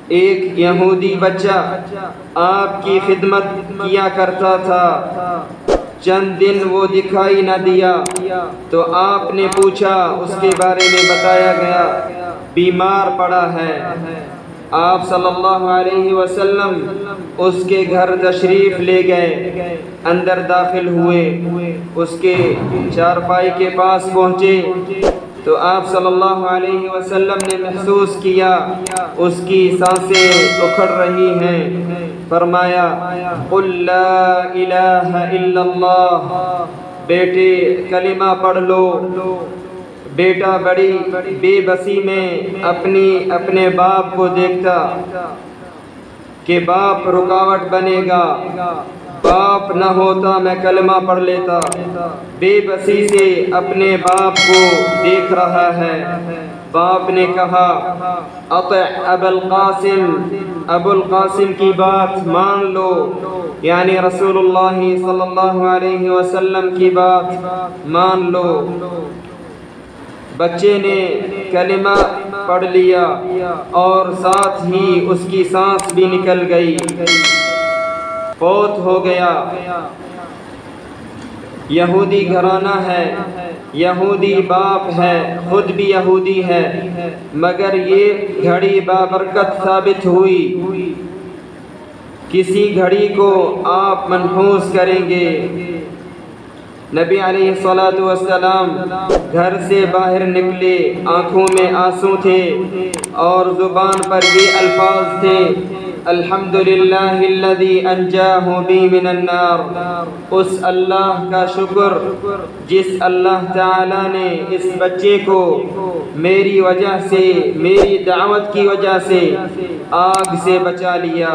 ایک یہودی بچہ آپ کی خدمت کیا کرتا تھا، چند دن وہ دکھائی نہ دیا تو آپ نے پوچھا، اس کے بارے میں بتایا گیا بیمار پڑا ہے۔ آپ صلی اللہ علیہ وسلم اس کے گھر تشریف لے گئے، اندر داخل ہوئے، اس کے چارپائی کے پاس پہنچے تو آپ صلی اللہ علیہ وسلم نے محسوس کیا اس کی سانسیں اکھڑ رہی ہیں۔ فرمایا، قل لا الہ الا اللہ، بیٹے کلمہ پڑھ لو۔ بیٹا بڑی بے بسی میں اپنے باپ کو دیکھتا کہ باپ رکاوٹ بنے گا، باپ نہ ہوتا میں کلمہ پڑھ لیتا۔ بے بسی سے اپنے باپ کو دیکھ رہا ہے۔ باپ نے کہا، اطع ابا القاسم، ابو القاسم کی بات مان لو، یعنی رسول اللہ صلی اللہ علیہ وسلم کی بات مان لو۔ بچے نے کلمہ پڑھ لیا اور ساتھ ہی اس کی سانس بھی نکل گئی، فوت ہو گیا۔ یہودی گھرانہ ہے، یہودی باپ ہے، خود بھی یہودی ہے، مگر یہ گھڑی بابرکت ثابت ہوئی۔ کسی گھڑی کو آپ منحوس کریں گے۔ نبی علیہ الصلاۃ والسلام گھر سے باہر نکلے، آنکھوں میں آنسو تھے اور زبان پر یہ الفاظ تھے، الحمدللہ الذی انجاہ بی من النار، اس اللہ کا شکر جس اللہ تعالی نے اس بچے کو میری وجہ سے، میری دعوت کی وجہ سے آگ سے بچا لیا۔